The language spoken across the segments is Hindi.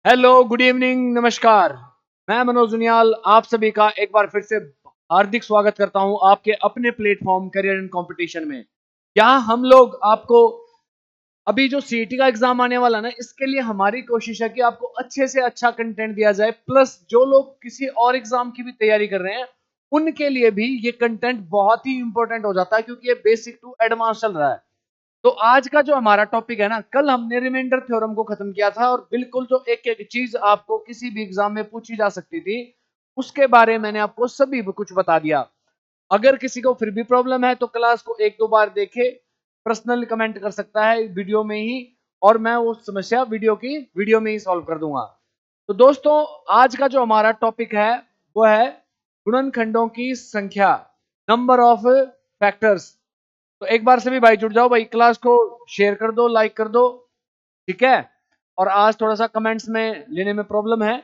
हेलो, गुड इवनिंग, नमस्कार। मैं मनोज दुनियाल आप सभी का एक बार फिर से हार्दिक स्वागत करता हूं आपके अपने प्लेटफॉर्म करियर एंड कंपटीशन में। यहाँ हम लोग आपको अभी जो सीईटी का एग्जाम आने वाला ना, इसके लिए हमारी कोशिश है कि आपको अच्छे से अच्छा कंटेंट दिया जाए। प्लस जो लोग किसी और एग्जाम की भी तैयारी कर रहे हैं उनके लिए भी ये कंटेंट बहुत ही इंपॉर्टेंट हो जाता है, क्योंकि ये बेसिक टू एडवांस चल रहा है। तो आज का जो हमारा टॉपिक है ना, कल हमने रिमाइंडर थ्योरम को खत्म किया था और बिल्कुल जो एक एक चीज आपको किसी भी एग्जाम में पूछी जा सकती थी उसके बारे में मैंने आपको सभी कुछ बता दिया। अगर किसी को फिर भी प्रॉब्लम है तो क्लास को एक दो बार देखे, पर्सनल कमेंट कर सकता है वीडियो में ही, और मैं वो समस्या वीडियो में ही सॉल्व कर दूंगा। तो दोस्तों, आज का जो हमारा टॉपिक है वो है गुणनखंडों की संख्या, नंबर ऑफ फैक्टर्स। तो एक बार से भी भाई जुड़ जाओ भाई, क्लास को शेयर कर दो, लाइक कर दो, ठीक है। और आज थोड़ा सा कमेंट्स में लेने में प्रॉब्लम है,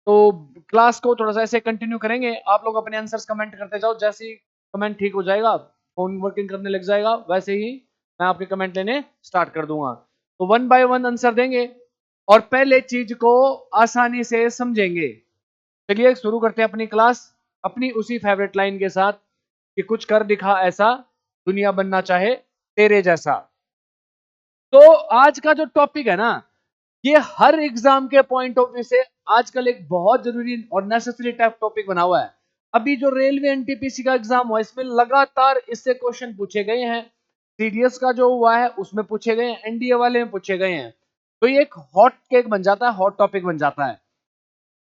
तो क्लास को थोड़ा सा ऐसे कंटिन्यू करेंगे। आप लोग अपने आंसर्स कमेंट करते जाओ, जैसे ही कमेंट ठीक हो जाएगा, फोन वर्किंग करने लग जाएगा, वैसे ही मैं आपके कमेंट लेने स्टार्ट कर दूंगा। तो वन बाय वन आंसर देंगे और पहले चीज को आसानी से समझेंगे। चलिए शुरू करते हैं अपनी क्लास, अपनी उसी फेवरेट लाइन के साथ कि कुछ कर दिखा ऐसा, दुनिया बनना चाहे तेरे जैसा। तो आज का जो टॉपिक है ना, ये हर एग्जाम के पॉइंट ऑफ व्यू से आजकल एक बहुत जरूरी और नेसेसरी टाइप टॉपिक बना हुआ है। अभी जो रेलवे एनटीपीसी का एग्जाम हुआ इसमें लगातार इससे क्वेश्चन पूछे गए हैं। सीडीएस का जो हुआ है उसमें पूछे गए हैं, एनडीए वाले में पूछे गए हैं। तो ये एक हॉट केक बन जाता है, हॉट टॉपिक बन जाता है।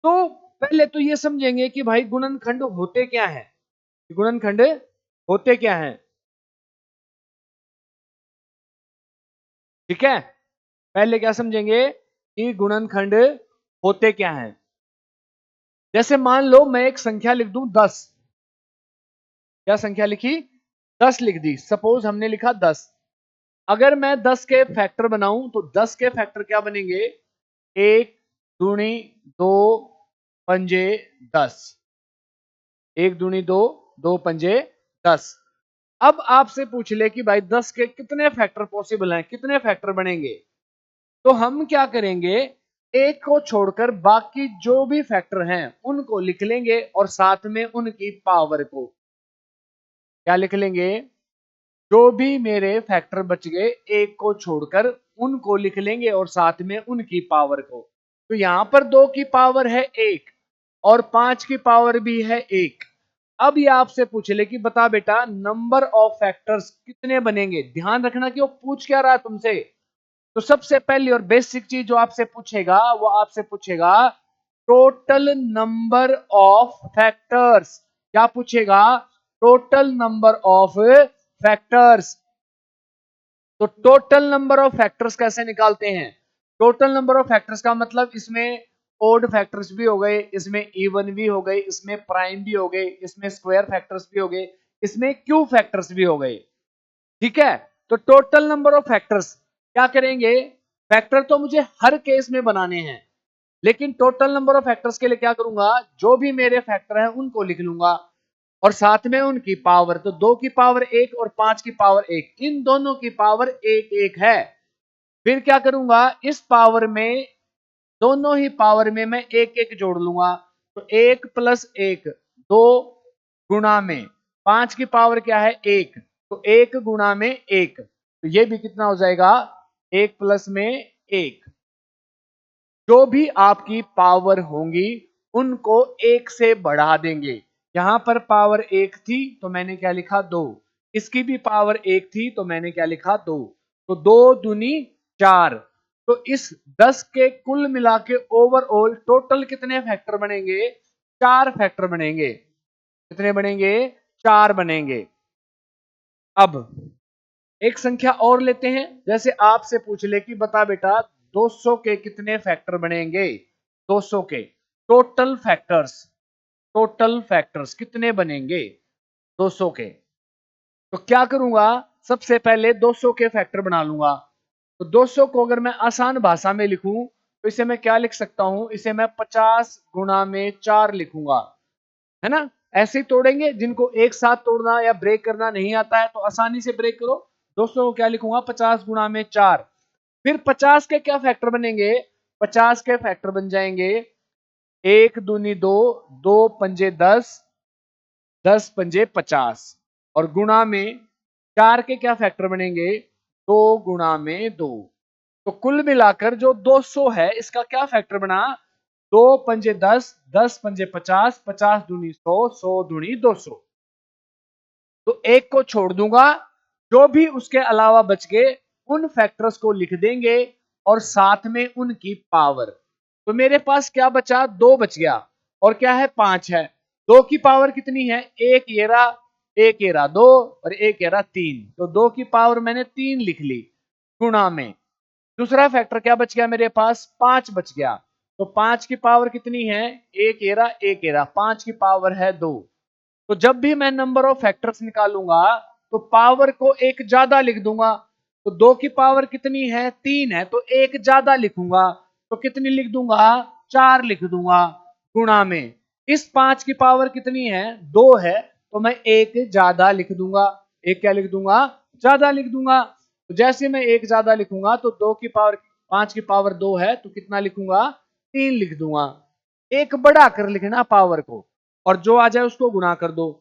तो पहले तो ये समझेंगे कि भाई गुणनखंड होते क्या है। गुणनखंड होते क्या है, ठीक है। पहले क्या समझेंगे कि गुणनखंड होते क्या हैं। जैसे मान लो मैं एक संख्या लिख दूं 10। क्या संख्या लिखी? 10 लिख दी। सपोज हमने लिखा 10। अगर मैं 10 के फैक्टर बनाऊं तो 10 के फैक्टर क्या बनेंगे? 1 दूनी 2 पंजे 10। 1 दूनी 2, 2 पंजे 10। अब आपसे पूछ ले कि भाई 10 के कितने फैक्टर पॉसिबल हैं, कितने फैक्टर बनेंगे। तो हम क्या करेंगे, एक को छोड़कर बाकी जो भी फैक्टर हैं उनको लिख लेंगे और साथ में उनकी पावर को क्या लिख लेंगे। जो भी मेरे फैक्टर बच गए एक को छोड़कर उनको लिख लेंगे और साथ में उनकी पावर को। तो यहां पर 2 की पावर है 1 और 5 की पावर भी है 1। अब ये आपसे पूछ ले कि बता बेटा नंबर ऑफ फैक्टर्स कितने बनेंगे। ध्यान रखना कि वो पूछ क्या रहा है तुमसे। तो सबसे पहली और बेसिक चीज जो आपसे पूछेगा वो आपसे पूछेगा टोटल नंबर ऑफ फैक्टर्स। क्या पूछेगा? Total number of factors. तो टोटल नंबर ऑफ फैक्टर्स कैसे निकालते हैं? टोटल नंबर ऑफ फैक्टर्स का मतलब इसमें ओड फैक्टर्स भी हो गए, इसमें इवन भी हो गए, इसमें प्राइम भी हो गए, इसमें स्क्वायर फैक्टर्स भी हो गए, इसमें क्यूब फैक्टर्स भी हो गए, ठीक है। तो टोटल नंबर ऑफ फैक्टर्स क्या करेंगे, फैक्टर तो मुझे हर केस में बनाने हैं, लेकिन टोटल नंबर ऑफ फैक्टर्स के लिए क्या करूंगा, जो भी मेरे फैक्टर है उनको लिख लूंगा और साथ में उनकी पावर। तो 2 की पावर 1 और 5 की पावर 1, इन दोनों की पावर 1 1 है। फिर क्या करूंगा, इस पावर में दोनों ही पावर में मैं 1 1 जोड़ लूंगा। तो 1 प्लस 1 2 गुणा में 5 की पावर क्या है 1, तो 1 गुणा में 1, तो ये भी कितना हो जाएगा 1 प्लस में 1। जो भी आपकी पावर होंगी उनको 1 से बढ़ा देंगे। यहां पर पावर 1 थी तो मैंने क्या लिखा 2, इसकी भी पावर 1 थी तो मैंने क्या लिखा 2। तो 2 दूनी 4। तो इस 10 के कुल मिला के ओवरऑल टोटल कितने फैक्टर बनेंगे? 4 फैक्टर बनेंगे। कितने बनेंगे? 4 बनेंगे। अब एक संख्या और लेते हैं। जैसे आपसे पूछ ले कि बता बेटा 200 के कितने फैक्टर बनेंगे। 200 के टोटल फैक्टर्स कितने बनेंगे 200 के। तो क्या करूंगा, सबसे पहले 200 के फैक्टर बना लूंगा। तो 200 को अगर मैं आसान भाषा में लिखूं तो इसे मैं क्या लिख सकता हूं, इसे मैं 50 गुणा में 4 लिखूंगा, है ना। ऐसे ही तोड़ेंगे, जिनको एक साथ तोड़ना या ब्रेक करना नहीं आता है तो आसानी से ब्रेक करो। 200 को क्या लिखूंगा 50 गुणा में 4। फिर 50 के क्या फैक्टर बनेंगे, 50 के फैक्टर बन जाएंगे 1 दूनी 2, 2 पंजे 10, 10 पंजे 50 और गुणा में 4 के क्या फैक्टर बनेंगे 2 गुणा में 2। तो कुल मिलाकर जो 200 है इसका क्या फैक्टर बना 2 पंजे 10, 10 पंजे 50, 50 दूनी 100, 100 दूनी 200। तो एक को छोड़ दूंगा, जो भी उसके अलावा बच गए उन फैक्टर्स को लिख देंगे और साथ में उनकी पावर। तो मेरे पास क्या बचा 2 बच गया और क्या है 5 है। 2 की पावर कितनी है 1 येरा, 1 येरा 2 और 1 येरा 3। तो 2 की पावर मैंने 3 लिख ली गुणा में। दूसरा फैक्टर क्या बच गया मेरे पास 5 बच गया। तो 5 की पावर कितनी है 1 येरा 1 येरा, 5 की पावर है 2। तो जब भी मैं नंबर ऑफ फैक्टर्स निकालूंगा तो पावर को एक ज्यादा लिख दूंगा। तो 2 की पावर कितनी है 3 है, तो एक ज्यादा लिखूंगा। तो कितनी लिख दूंगा 4 लिख दूंगा गुणा में। इस 5 की पावर कितनी है 2 है, तो मैं एक ज्यादा लिख दूंगा। एक क्या लिख दूंगा ज्यादा लिख दूंगा। तो जैसे मैं एक ज्यादा लिखूंगा तो 2 की पावर 5 की पावर 2 है, तो कितना लिखूंगा 3 लिख दूंगा। एक बढ़ा कर लिखना पावर को और जो आ जाए उसको गुणा कर दो।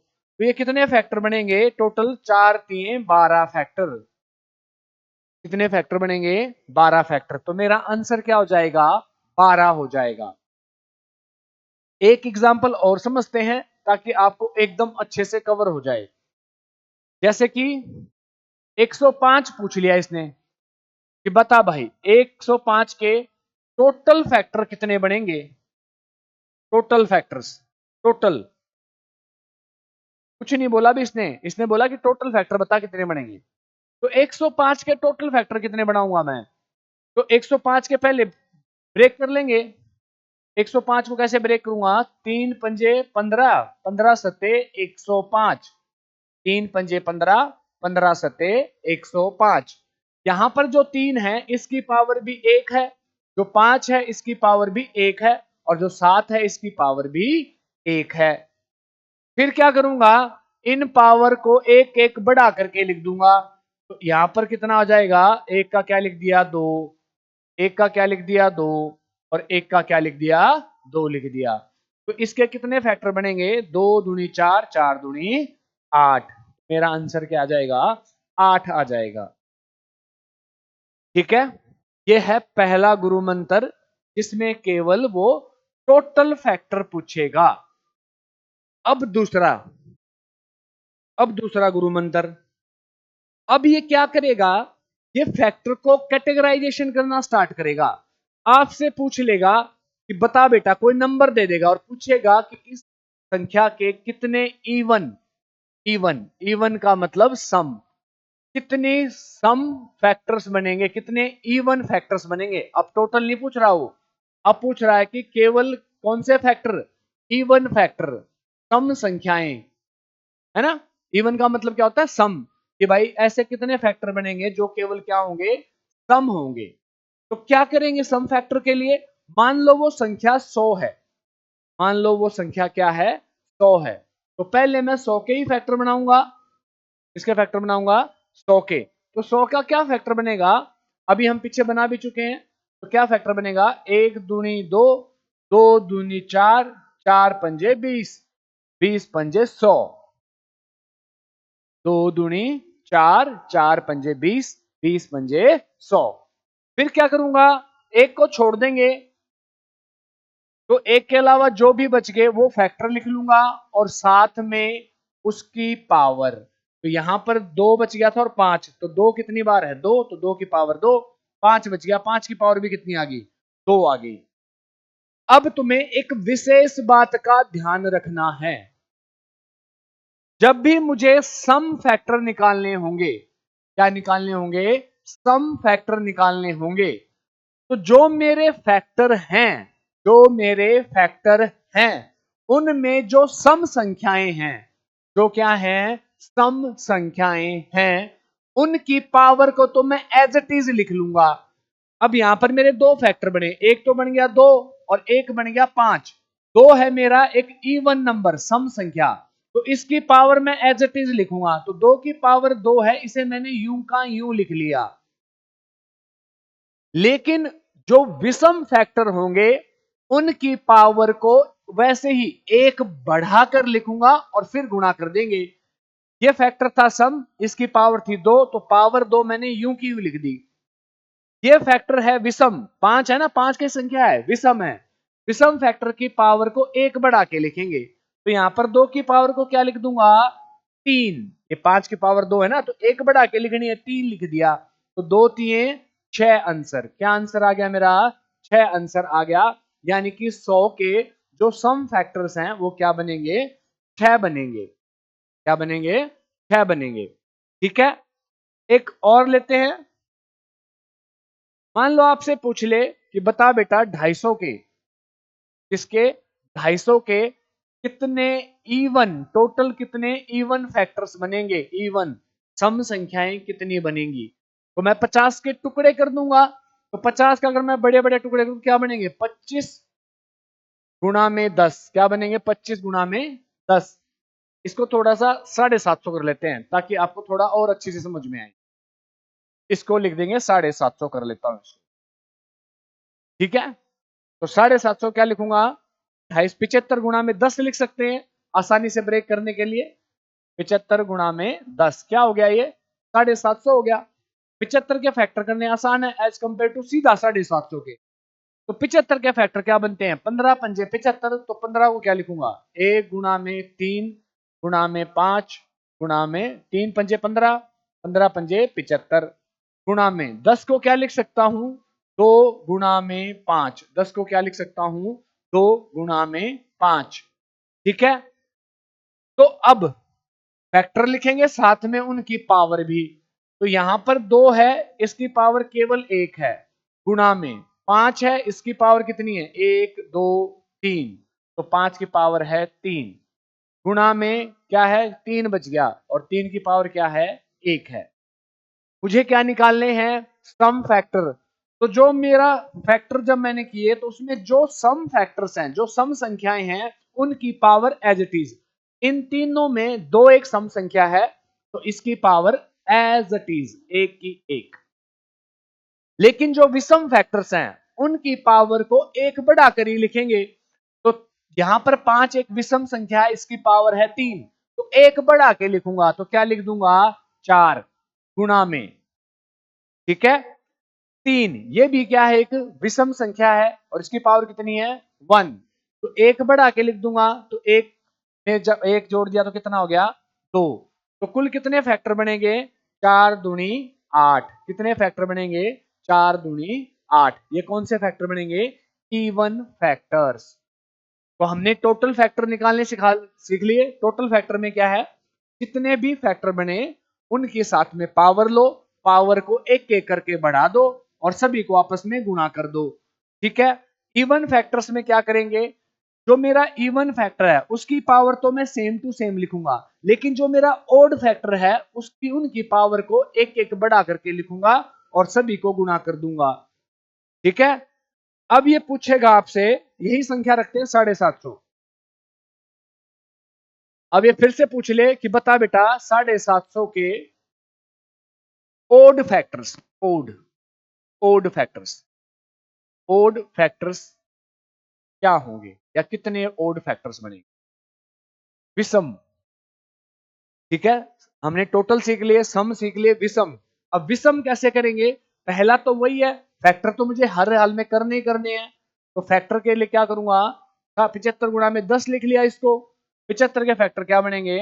तो ये कितने फैक्टर बनेंगे टोटल 4 3 12 फैक्टर। कितने फैक्टर बनेंगे 12 फैक्टर। तो मेरा आंसर क्या हो जाएगा 12 हो जाएगा। एक एग्जांपल और समझते हैं ताकि आपको एकदम अच्छे से कवर हो जाए। जैसे कि 105 पूछ लिया इसने कि बता भाई 105 के टोटल फैक्टर कितने बनेंगे। टोटल फैक्टर्स, टोटल कुछ नहीं बोला भी इसने बोला कि टोटल फैक्टर बता कितने बनेंगे। तो 105 के टोटल फैक्टर कितने बनाऊंगा मैं। तो 105 के पहले ब्रेक कर लेंगे। 105 को कैसे ब्रेक करूंगा 3 पंजे 15, 15 सत्ते 105, 3 पंजे 15, 15 सत्ते 105। यहां पर जो 3 है इसकी पावर भी 1 है, जो 5 है इसकी पावर भी 1 है और जो 7 है इसकी पावर भी 1 है। फिर क्या करूंगा इन पावर को एक एक बढ़ा करके लिख दूंगा। तो यहां पर कितना आ जाएगा एक का क्या लिख दिया 2, एक का क्या लिख दिया 2 और एक का क्या लिख दिया 2 लिख दिया। तो इसके कितने फैक्टर बनेंगे 2 दूनी 4, 4 दूनी 8। मेरा आंसर क्या आ जाएगा 8 आ जाएगा। ठीक है, ये है पहला गुरु मंत्र जिसमें केवल वो टोटल फैक्टर पूछेगा। अब दूसरा, अब दूसरा गुरु मंत्र। अब ये क्या करेगा ये फैक्टर को कैटेगराइजेशन करना स्टार्ट करेगा। आपसे पूछ लेगा कि बता बेटा, कोई नंबर दे देगा और पूछेगा कि इस संख्या के कितने इवन, इवन इवन का मतलब सम, कितने सम फैक्टर्स बनेंगे, कितने इवन फैक्टर्स बनेंगे। अब टोटल नहीं पूछ रहा हो, अब पूछ रहा है कि केवल कौन से फैक्टर इवन फैक्टर, सम संख्याएं, है ना। इवन का मतलब क्या होता है सम, कि भाई ऐसे कितने फैक्टर बनेंगे जो केवल क्या होंगे सम होंगे। तो क्या करेंगे सम फैक्टर के लिए, मान लो वो संख्या 100 है, मान लो वो संख्या क्या है 100 है। तो पहले मैं 100 के ही फैक्टर बनाऊंगा, इसके फैक्टर बनाऊंगा 100 के। तो 100 का क्या फैक्टर बनेगा, अभी हम पीछे बना भी चुके हैं। तो क्या फैक्टर बनेगा 1 दूनी 2, 2 दूनी 4, 4 पंजे 20, 20 पंजे 100, 2 दूनी 4, 4 पंजे 20, 20 पंजे 100। फिर क्या करूंगा एक को छोड़ देंगे, तो एक के अलावा जो भी बच गए वो फैक्टर लिख लूंगा और साथ में उसकी पावर। तो यहां पर 2 बच गया था और 5, तो 2 कितनी बार है 2, तो 2 की पावर 2, 5 बच गया, 5 की पावर भी कितनी आ गई 2 आ गई। अब तुम्हें एक विशेष बात का ध्यान रखना है, जब भी मुझे सम फैक्टर निकालने होंगे, क्या निकालने होंगे सम फैक्टर निकालने होंगे, तो जो मेरे फैक्टर हैं, जो मेरे फैक्टर हैं उनमें जो सम संख्याएं हैं, जो क्या है सम संख्याएं हैं, उनकी पावर को तो मैं एज इट इज लिख लूंगा। अब यहां पर मेरे दो फैक्टर बने, एक तो बन गया 2 और एक बन गया 5। 2 है मेरा एक इवन नंबर सम संख्या, तो इसकी पावर मैं एज इट इज लिखूंगा। तो 2 की पावर 2 है, इसे मैंने यूं का यूं लिख लिया। लेकिन जो विषम फैक्टर होंगे उनकी पावर को वैसे ही एक बढ़ाकर लिखूंगा और फिर गुणा कर देंगे। ये फैक्टर था सम, इसकी पावर थी 2, तो पावर 2 मैंने यूं की यूं लिख दी। ये फैक्टर है विषम, 5 है ना, 5 की संख्या है, विषम है। विषम फैक्टर की पावर को एक बढ़ा के लिखेंगे, तो यहां पर 2 की पावर को क्या लिख दूंगा, 3। ये 5 की पावर 2 है ना, तो एक बढ़ा के लिखनी है, 3 लिख दिया। तो 2 3 6 आंसर, क्या आंसर आ गया मेरा, 6 आंसर आ गया। यानी कि 100 के जो सम फैक्टर्स हैं वो क्या बनेंगे, 6 बनेंगे। क्या बनेंगे, 6 बनेंगे। ठीक है, एक और लेते हैं। मान लो आपसे पूछ ले कि बता बेटा 250 के, किसके, 250 के कितने इवन, टोटल कितने इवन फैक्टर्स बनेंगे, इवन सम संख्याएं कितनी बनेंगी। तो मैं 50 के टुकड़े कर दूंगा, तो 50 का अगर मैं बड़े बड़े टुकड़े करूं क्या बनेंगे, 25 गुणा में 10, क्या बनेंगे, 25 गुणा में 10। इसको थोड़ा सा 750 कर लेते हैं ताकि आपको थोड़ा और अच्छी से समझ में आए। इसको लिख देंगे 750 कर लेता हूं इसको। ठीक है, तो 750 क्या लिखूंगा, 75 गुणा में 10 लिख सकते हैं आसानी से ब्रेक करने के लिए। 75 गुणा में 10 क्या हो गया, ये 750 हो गया। 75 के फैक्टर करने आसान है एज कंपेयर टू सीधा 750 के। तो 75 के फैक्टर क्या बनते हैं, 15 पंजे 75, तो 15 को क्या लिखूंगा, 1 गुणा में 3 गुणा में 5 गुणा में 3 पंजे 15, 15 पंजे 75 गुणा में 10 को क्या लिख सकता हूं, 2 गुणा में 5, 10 को क्या लिख सकता हूं, 2 गुणा में 5। ठीक है, तो अब फैक्टर लिखेंगे साथ में उनकी पावर भी। तो यहां पर 2 है, इसकी पावर केवल 1 है, गुणा में 5 है, इसकी पावर कितनी है, 1 2 3, तो 5 की पावर है 3, गुणा में क्या है, 3 बच गया, और 3 की पावर क्या है, 1 है। मुझे क्या निकालने हैं, सम फैक्टर। तो जो मेरा फैक्टर जब मैंने किए तो उसमें जो सम फैक्टर्स हैं, जो सम संख्याएं हैं, उनकी पावर एज इट इज। इन तीनों में 2 एक सम संख्या है, तो इसकी पावर एज इट इज, एक की एक। लेकिन जो विषम फैक्टर्स हैं उनकी पावर को एक बढ़ाकर ही लिखेंगे। तो यहां पर 5 एक विषम संख्या है, इसकी पावर है 3, तो एक बढ़ा के लिखूंगा, तो क्या लिख दूंगा, 4 गुणा में, ठीक है, 3, ये भी क्या है, एक विषम संख्या है और इसकी पावर कितनी है, 1, तो एक बढ़ा के लिख दूंगा, तो एक में जब एक जोड़ दिया तो कितना हो गया, 2। तो कुल कितने फैक्टर बनेंगे, 4 दूनी 8, कितने फैक्टर बनेंगे, 4 दूनी 8। ये कौन से फैक्टर बनेंगे, इवन फैक्टर्स। तो हमने टोटल फैक्टर निकालने सीख लिए। टोटल फैक्टर में क्या है, जितने भी फैक्टर बने उनके साथ में पावर लो, पावर को एक एक करके बढ़ा दो और सभी को आपस में गुणा कर दो। ठीक है, इवन फैक्टर्स में क्या करेंगे, जो मेरा इवन फैक्टर है उसकी पावर तो मैं सेम टू सेम लिखूंगा, लेकिन जो मेरा ओड फैक्टर है उसकी उनकी पावर को एक एक बढ़ा करके लिखूंगा और सभी को गुणा कर दूंगा। ठीक है, अब ये पूछेगा आपसे, यही संख्या रखते हैं 750। अब ये फिर से पूछ ले कि बता बेटा 750 के odd factors, odd factors, odd factors क्या होंगे या कितने ओड फैक्टर्स बनेंगे, विषम। ठीक है, हमने टोटल सीख लिए, सम सीख लिए, विषम। अब विषम कैसे करेंगे, पहला तो वही है, फैक्टर तो मुझे हर हाल में करने ही करने हैं। तो फैक्टर के लिए क्या करूंगा, 75 गुणा में 10 लिख लिया इसको। 75 के फैक्टर क्या बनेंगे,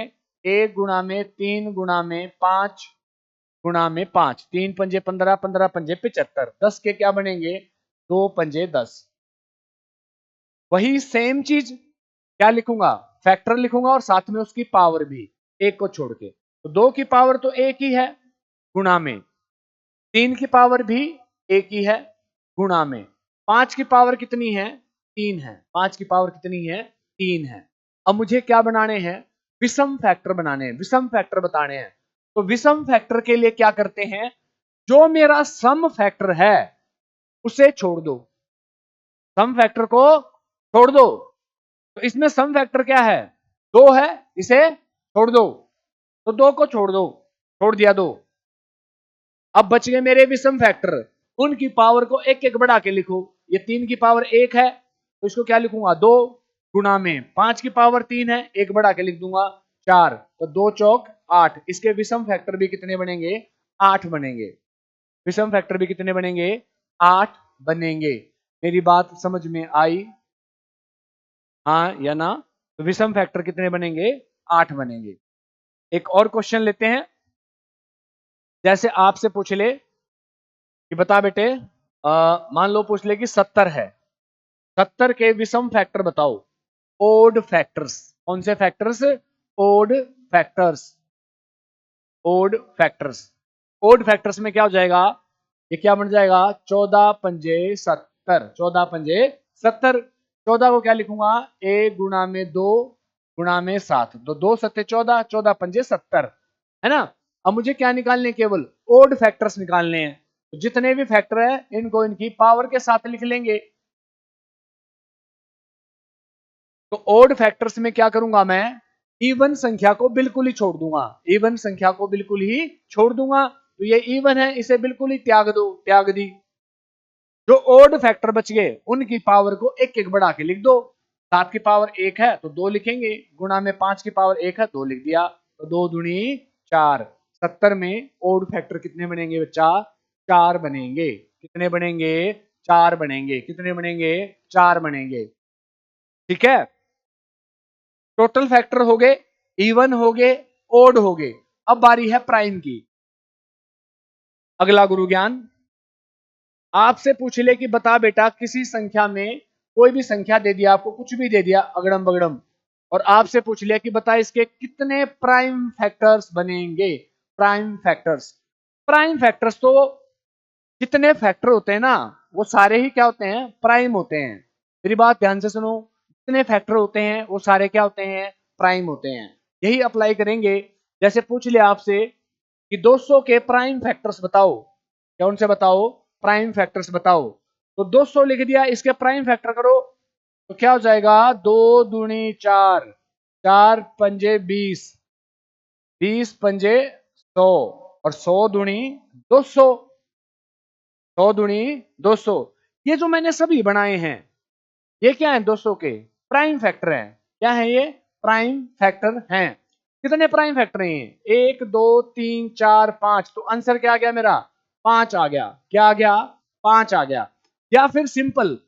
1 गुणा में 3 गुणा में 5 गुणा में 5, 3 पंजे 15, 15 पंजे 75, 10 के क्या बनेंगे, 2 पंजे 10। वही सेम चीज क्या लिखूंगा, फैक्टर लिखूंगा और साथ में उसकी पावर भी, एक को छोड़ के। तो 2 की पावर तो एक ही है, गुणा में 3 की पावर भी एक ही है, गुणा में 5 की पावर कितनी है, 3 है, 5 की पावर कितनी है, 3 है। अब मुझे क्या बनाने हैं, विषम फैक्टर बनाने हैं, विषम फैक्टर बताने हैं। तो विषम फैक्टर के लिए क्या करते हैं, जो मेरा सम फैक्टर है उसे छोड़ दो, सम फैक्टर को छोड़ दो। तो इसमें सम फैक्टर क्या है, 2 है, इसे छोड़ दो, तो 2 को छोड़ दो, छोड़ दिया 2। अब बच गए मेरे विषम फैक्टर, उनकी पावर को एक एक बढ़ा के लिखो। ये 3 की पावर 1 है तो इसको क्या लिखूंगा 2 गुणा में 5 की पावर 3 है, एक बढ़ा के लिख दूंगा 4, तो 2 चौक 8। इसके विषम फैक्टर भी कितने बनेंगे 8 बनेंगे। विषम फैक्टर भी कितने बनेंगे 8 बनेंगे। मेरी बात समझ में आई, हाँ या ना? तो विषम फैक्टर कितने बनेंगे 8 बनेंगे। एक और क्वेश्चन लेते हैं। जैसे आपसे पूछ ले कि बता बेटे, मान लो पूछ ले कि 70 है, 70 के विषम फैक्टर बताओ। ओड फैक्टर्स, कौन से factors? Odd factors. Odd factors, odd factors में क्या हो जाएगा, ये क्या बन जाएगा 14 पंजे 70, 14 पंजे 70। 14 को क्या लिखूंगा 1 गुणा में 2 गुणा में 7, तो 2 सत्ते 14, 14 पंजे 70, है ना? अब मुझे क्या निकालने, केवल ओड फैक्टर्स निकालने हैं। तो जितने भी फैक्टर है इनको इनकी पावर के साथ लिख लेंगे। तो ओड फैक्टर्स में क्या करूंगा मैं, इवन संख्या को बिल्कुल ही छोड़ दूंगा, इवन संख्या को बिल्कुल ही छोड़ दूंगा। तो ये इवन है, इसे बिल्कुल ही त्याग दो, त्याग दी। जो ओड फैक्टर बच गए उनकी पावर को एक एक बढ़ा के लिख दो। 7 की पावर 1 है तो 2 लिखेंगे, गुणा में 5 की पावर 1 है 2 लिख दिया, तो 2 दूनी 4। 70 में ओड फैक्टर कितने बनेंगे बच्चा 4 बनेंगे। कितने बनेंगे 4 बनेंगे। कितने बनेंगे 4 बनेंगे। ठीक है, टोटल फैक्टर हो गए, इवन हो गए, ओड हो गए। अब बारी है प्राइम की। अगला गुरु ज्ञान आपसे पूछ ले कि बता बेटा, किसी संख्या में कोई भी संख्या दे दिया आपको, कुछ भी दे दिया अगड़म बगड़म, और आपसे पूछ लिया कि बता इसके कितने प्राइम फैक्टर्स बनेंगे। प्राइम फैक्टर्स, प्राइम फैक्टर्स तो जितने फैक्टर होते हैं ना वो सारे ही क्या होते हैं प्राइम होते हैं। मेरी बात ध्यान से सुनो, जितने फैक्टर होते हैं वो सारे क्या होते हैं प्राइम होते हैं। यही अप्लाई करेंगे। जैसे पूछ लिया आपसे कि 200 के प्राइम फैक्टर्स बताओ, कौन से बताओ प्राइम फैक्टर्स बताओ, तो 200 लिख दिया, इसके प्राइम फैक्टर करो तो क्या हो जाएगा 2 दूनी 4, 4 पंजे 20, 20 पंजे 100, और 100 दूनी 200, 100 दूनी 200। ये जो मैंने सभी बनाए हैं ये क्या है 200 के प्राइम फैक्टर हैं। क्या है ये प्राइम फैक्टर हैं। कितने प्राइम फैक्टर हैं 1 2 3 4 5, तो आंसर क्या आ गया मेरा 5 आ गया। क्या आ गया 5 आ गया। या फिर सिंपल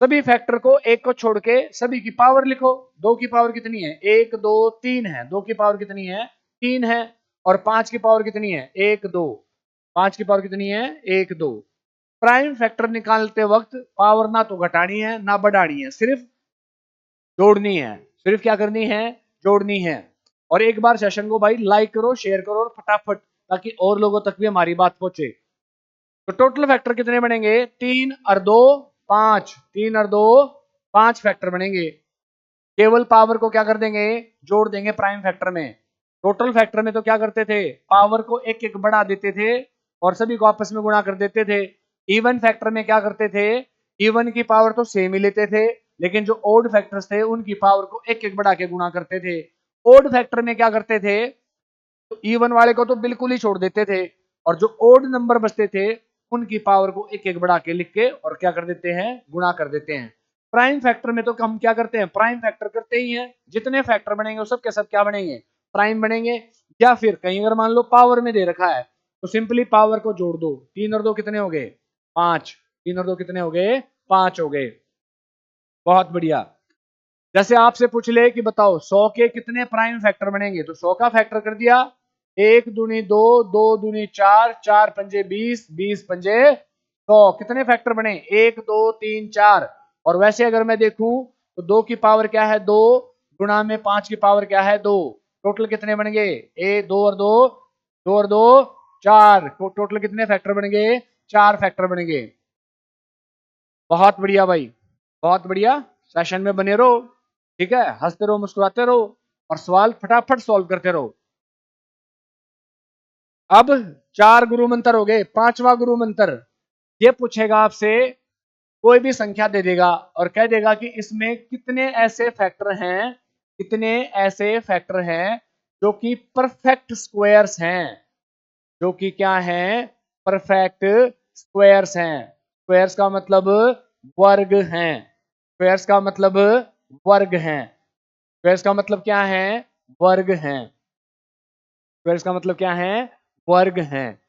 सभी फैक्टर को एक को छोड़ के सभी की पावर लिखो। 2 की पावर कितनी है 1 2 3 है, 2 की पावर कितनी है 3 है, और 5 की पावर कितनी है 1 2, 5 की पावर कितनी है 1 2। प्राइम फैक्टर निकालते वक्त पावर ना तो घटानी है ना बढ़ानी है, सिर्फ जोड़नी है। सिर्फ क्या करनी है जोड़नी है। और एक बार सेशन को भाई लाइक करो, शेयर करो और फटाफट, ताकि और लोगों तक भी हमारी बात पहुंचे। तो टोटल फैक्टर कितने बनेंगे 3 और 2 5, 3 और 2 5 फैक्टर बनेंगे। केवल पावर को क्या कर देंगे जोड़ देंगे प्राइम फैक्टर में। टोटल फैक्टर में तो क्या करते थे पावर को एक एक बढ़ा देते थे और सभी को आपस में गुणा कर देते थे। इवन फैक्टर में क्या करते थे इवन की पावर तो सेम ही लेते थे, लेकिन जो ओड फैक्टर्स थे उनकी पावर को एक एक बढ़ा के गुणा करते थे। ओड फैक्टर में क्या करते थे तो इवन वाले को तो बिल्कुल ही छोड़ देते थे, और जो ओड नंबर बचते थे उनकी पावर को एक एक बढ़ा के लिख के और क्या कर देते हैं गुणा कर देते हैं। प्राइम फैक्टर में तो हम क्या करते हैं प्राइम फैक्टर करते ही हैं, जितने फैक्टर बनेंगे वो सब के सब क्या बनेंगे प्राइम बनेंगे। या फिर कहीं अगर मान लो पावर में दे रखा है तो सिंपली पावर को जोड़ दो, 3 और 2 कितने हो गए 5, 3 और 2 कितने हो गए 5 हो गए। बहुत बढ़िया। जैसे आपसे पूछ ले कि बताओ 100 के कितने प्राइम फैक्टर बनेंगे, तो 100 का फैक्टर कर दिया 1 दूनी 2, 2 दूनी 4, 4 पंजे 20, 20 पंजे 100। कितने फैक्टर बने 1 2 3 4। और वैसे अगर मैं देखूं तो 2 की पावर क्या है 2, गुणा में 5 की पावर क्या है 2, टोटल कितने बन गए 2 और 2, 2 और 2 4, टोटल कितने फैक्टर बन गए 4 फैक्टर बन गए। बहुत बढ़िया भाई, बहुत बढ़िया। सेशन में बने रहो, ठीक है, हंसते रहो मुस्कुराते रहो और सवाल फटाफट सॉल्व करते रहो। अब 4 गुरु मंत्र हो गए, 5वां गुरु मंत्र ये पूछेगा आपसे, कोई भी संख्या दे देगा और कह देगा कि इसमें कितने ऐसे फैक्टर हैं, कितने ऐसे फैक्टर हैं जो कि परफेक्ट स्क्वायर्स हैं, जो कि क्या है परफेक्ट स्क्वायर्स हैं। स्क्वायर्स का मतलब वर्ग हैं। स्क्वायर्स का मतलब वर्ग हैं। स्क्वायर्स का मतलब क्या है? वर्ग हैं। स्क्वायर्स का मतलब क्या है? वर्ग हैं।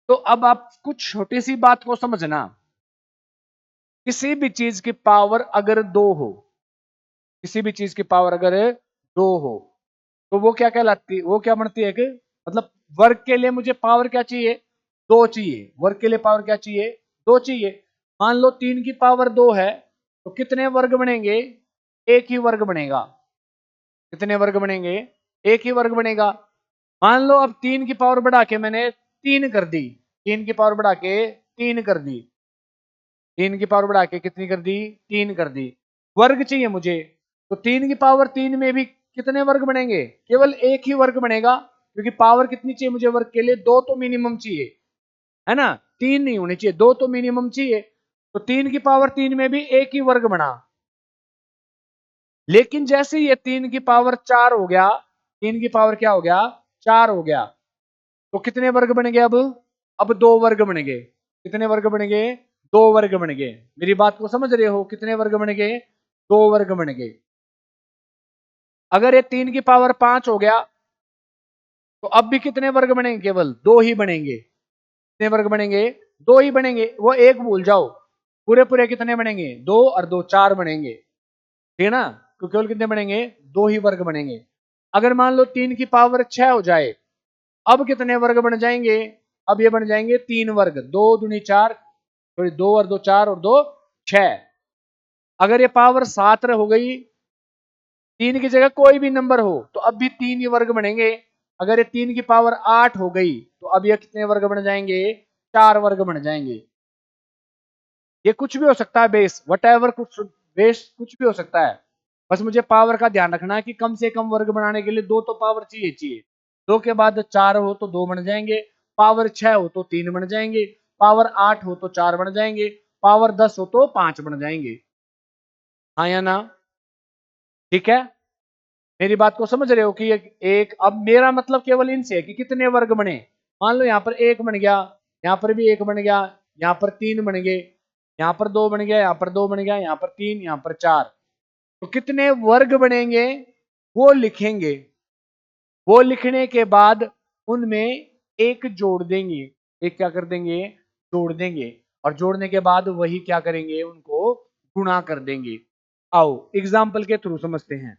तो अब आप कुछ छोटी सी बात को समझना, किसी भी चीज की पावर अगर 2 हो, किसी भी चीज की पावर अगर 2 हो, तो वो क्या कहलाती है? वो क्या बनती है कि मतलब वर्ग के लिए मुझे पावर क्या चाहिए? 2 चाहिए। वर्ग के लिए पावर क्या चाहिए? 2 चाहिए। मान लो 3 की पावर 2 है, तो कितने वर्ग बनेंगे? एक ही वर्ग बनेगा। कितने वर्ग बनेंगे? एक ही वर्ग बनेगा। मान लो अब 3 की पावर बढ़ा के मैंने 3 कर दी। 3 की पावर बढ़ा के 3 कर दी। 3 की पावर बढ़ा के कितनी कर दी? 3 कर दी। वर्ग चाहिए मुझे, तो 3 की पावर 3 में भी कितने वर्ग बनेंगे? केवल एक ही वर्ग बनेगा, क्योंकि पावर कितनी चाहिए मुझे वर्ग के लिए? 2 तो मिनिमम चाहिए, है ना? 3 नहीं होनी चाहिए, 2 तो मिनिमम चाहिए। तो 3 की पावर 3 में भी एक ही वर्ग बना। लेकिन जैसे ये 3 की पावर 4 हो गया, 3 की पावर क्या हो गया? 4 हो गया, तो कितने वर्ग बन गए अब? अब 2 वर्ग बन गए। कितने वर्ग बन गए? 2 वर्ग बन गए। मेरी बात को समझ रहे हो? कितने वर्ग बन गए? 2 वर्ग बन गए। अगर ये 3 की पावर 5 हो गया, तो अब भी कितने वर्ग बनेंगे? केवल 2 ही बनेंगे। कितने वर्ग बनेंगे? 2 ही बनेंगे। वो एक भूल जाओ, पूरे पूरे कितने बनेंगे? 2 और 2 4 बनेंगे, ठीक है ना? तो केवल कितने बनेंगे? 2 ही वर्ग बनेंगे। अगर मान लो 3 की पावर 6 हो जाए, अब कितने वर्ग बन जाएंगे? अब ये बन जाएंगे 3 वर्ग। 2 दूनी 4, सॉरी 2 और 2 4 और 2 6। अगर ये पावर 7 हो गई, 3 की जगह कोई भी नंबर हो, तो अब भी 3 ही वर्ग बनेंगे। अगर ये 3 की पावर 8 हो गई, तो अब ये कितने वर्ग बन जाएंगे? 4 वर्ग बन जाएंगे। ये कुछ भी हो सकता है, बेस वट एवर, कुछ बेस कुछ भी हो सकता है। बस मुझे पावर का ध्यान रखना है कि कम से कम वर्ग बनाने के लिए 2 तो पावर चाहिए चाहिए। 2 के बाद 4 हो तो 2 बन जाएंगे, पावर 6 हो तो 3 बन जाएंगे, पावर 8 हो तो 4 बन जाएंगे, पावर 10 हो तो 5 बन जाएंगे। हाँ या ना? ठीक है? मेरी बात को समझ रहे हो कि एक अब मेरा मतलब केवल इनसे है कि कितने वर्ग बने। मान लो यहाँ पर 1 बन गया, यहाँ पर भी 1 बन गया, यहाँ पर 3 बन गए, यहाँ पर 2 बन गया, यहाँ पर 2 बन गया, यहाँ पर 3, यहाँ पर 4। तो कितने वर्ग बनेंगे वो लिखेंगे। वो लिखने के बाद उनमें एक जोड़ देंगे। एक क्या कर देंगे? जोड़ देंगे। और जोड़ने के बाद वही क्या करेंगे? उनको गुणा कर देंगे। आओ एग्जाम्पल के थ्रू समझते हैं।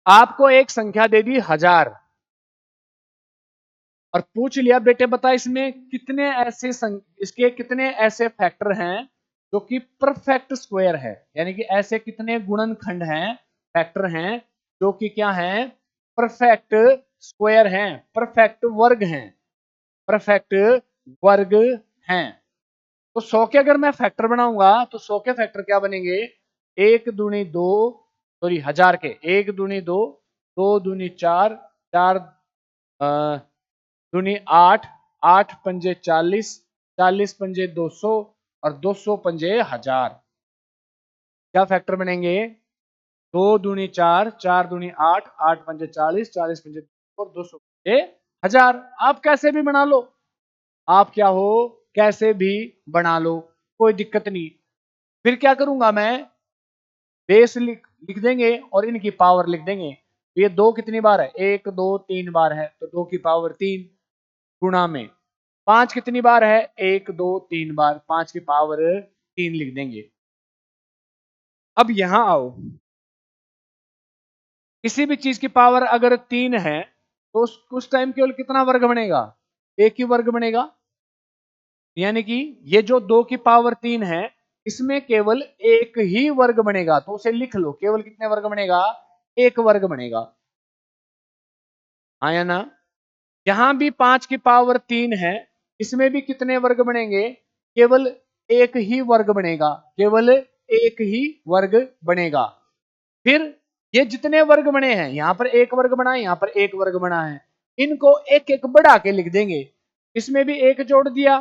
आपको एक संख्या दे दी 1000 और पूछ लिया बेटे बता इसमें कितने ऐसे इसके कितने ऐसे फैक्टर हैं जो कि परफेक्ट स्क्वायर है, यानी कि ऐसे कितने गुणनखंड हैं, फैक्टर हैं जो कि क्या हैं? परफेक्ट स्क्वायर हैं, परफेक्ट वर्ग हैं, परफेक्ट वर्ग हैं। तो 100 के अगर मैं फैक्टर बनाऊंगा तो 100 के फैक्टर क्या बनेंगे? 1 दूनी 2, सॉरी 1000 के 1 दूनी 2, 2 दूनी 4, 4 दूनी 8, 8 पंजे 40, 40 पंजे 200 और 200 पंजे 1000। क्या फैक्टर बनेंगे? 2 दूनी 4, 4 दूनी 8, 8 पंजे 40, 40 पंजे 200 और 200 पंजे 1000। आप कैसे भी बना लो, आप क्या हो? कैसे भी बना लो, कोई दिक्कत नहीं। फिर क्या करूंगा मैं? बेस लिख देंगे और इनकी पावर लिख देंगे। ये 2 कितनी बार है? 1 2 3 बार है, तो 2 की पावर 3 गुणा में 5 कितनी बार है? 1 2 3 बार, 5 की पावर 3 लिख देंगे। अब यहां आओ, किसी भी चीज की पावर अगर 3 है तो उस टाइम केवल कितना वर्ग बनेगा? एक ही वर्ग बनेगा। यानी कि ये जो 2 की पावर 3 है, इसमें केवल एक ही वर्ग बनेगा, तो उसे लिख लो। केवल कितने वर्ग बनेगा? एक वर्ग बनेगा। हाँ या ना? यहां भी 5 की पावर 3 है, इसमें भी कितने वर्ग बनेंगे? केवल एक ही वर्ग बनेगा, केवल एक ही वर्ग बनेगा। फिर ये जितने वर्ग बने हैं, यहां पर एक वर्ग बना है, यहां पर एक वर्ग बना है, इनको एक एक बढ़ा के लिख देंगे। इसमें भी एक जोड़ दिया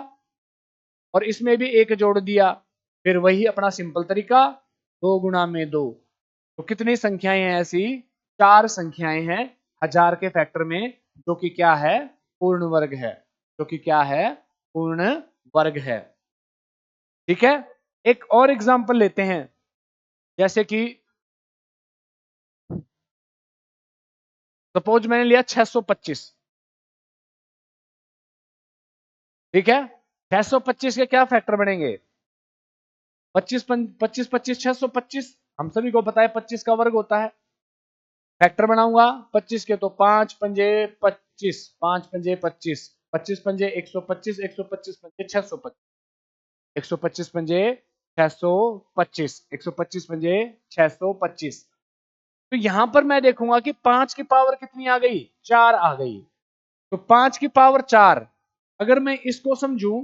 और इसमें भी एक जोड़ दिया। फिर वही अपना सिंपल तरीका, 2 गुणा में 2। तो कितनी संख्याएं हैं ऐसी? 4 संख्याएं हैं 1000 के फैक्टर में, जो कि क्या है? पूर्ण वर्ग है। जो कि क्या है? पूर्ण वर्ग है। ठीक है, एक और एग्जांपल लेते हैं, जैसे कि सपोज मैंने लिया 625। ठीक है, 625 के क्या फैक्टर बनेंगे? 25 25 25 625, हम सभी को पता है 25 का वर्ग होता है। फैक्टर बनाऊंगा 25 के तो 5 पंजे 25, 5 पंजे 25, 25 पंजे 125, 125 पंजे 625, 125 पंजे 625, 125 पंजे 625। तो यहां पर मैं देखूंगा कि 5 की पावर कितनी आ गई? 4 आ गई। तो 5 की पावर 4, अगर मैं इसको समझूं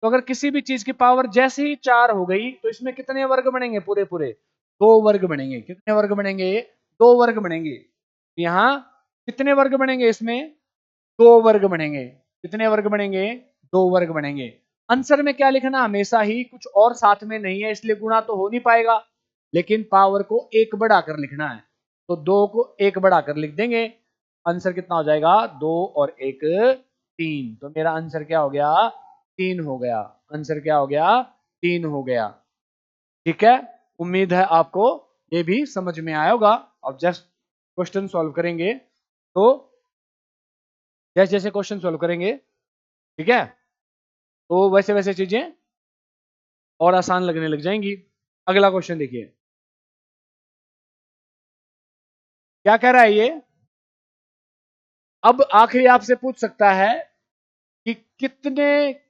तो अगर किसी भी चीज की पावर जैसे ही 4 हो गई तो इसमें कितने वर्ग बनेंगे? पूरे पूरे 2 वर्ग बनेंगे। कितने वर्ग बनेंगे? 2 वर्ग बनेंगे। यहां कितने वर्ग बनेंगे? इसमें 2 वर्ग बनेंगे। कितने वर्ग बनेंगे? 2 वर्ग बनेंगे। आंसर में क्या लिखना? हमेशा ही कुछ और साथ में नहीं है, इसलिए गुणा तो हो नहीं पाएगा, लेकिन पावर को 1 बढ़ाकर लिखना है, तो 2 को 1 बढ़ाकर लिख देंगे। आंसर कितना हो जाएगा? 2 और 1 3। तो मेरा आंसर क्या हो गया? 3 हो गया। आंसर क्या हो गया? 3 हो गया। ठीक है, उम्मीद है आपको ये भी समझ में आया होगा। अब जस्ट क्वेश्चन सॉल्व करेंगे, तो जैसे जैसे क्वेश्चन सॉल्व करेंगे, ठीक है, तो वैसे वैसे चीजें और आसान लगने लग जाएंगी। अगला क्वेश्चन देखिए, क्या कह रहा है ये? अब आखिरी आपसे पूछ सकता है कि कितने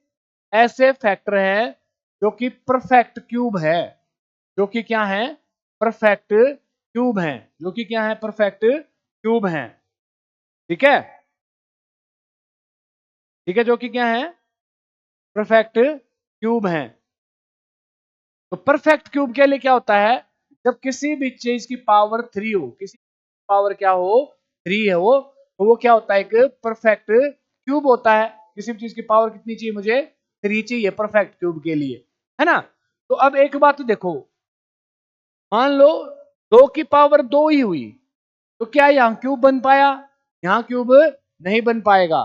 ऐसे फैक्टर हैं जो कि परफेक्ट क्यूब है, जो कि क्या है? परफेक्ट क्यूब है, जो कि क्या है? परफेक्ट क्यूब है। ठीक है, ठीक है, जो कि क्या है? परफेक्ट क्यूब है। तो परफेक्ट क्यूब के लिए क्या होता है? जब किसी भी चीज की पावर 3 हो, किसी पावर क्या हो? 3 है वो, तो वो क्या होता है? एक परफेक्ट क्यूब होता है। किसी भी चीज की पावर कितनी चाहिए मुझे? 3 चाहिए परफेक्ट क्यूब के लिए, है ना? तो अब एक बात देखो, मान लो 2 की पावर 2 ही हुई, तो क्या यहां क्यूब बन पाया? यहां क्यूब नहीं बन पाएगा।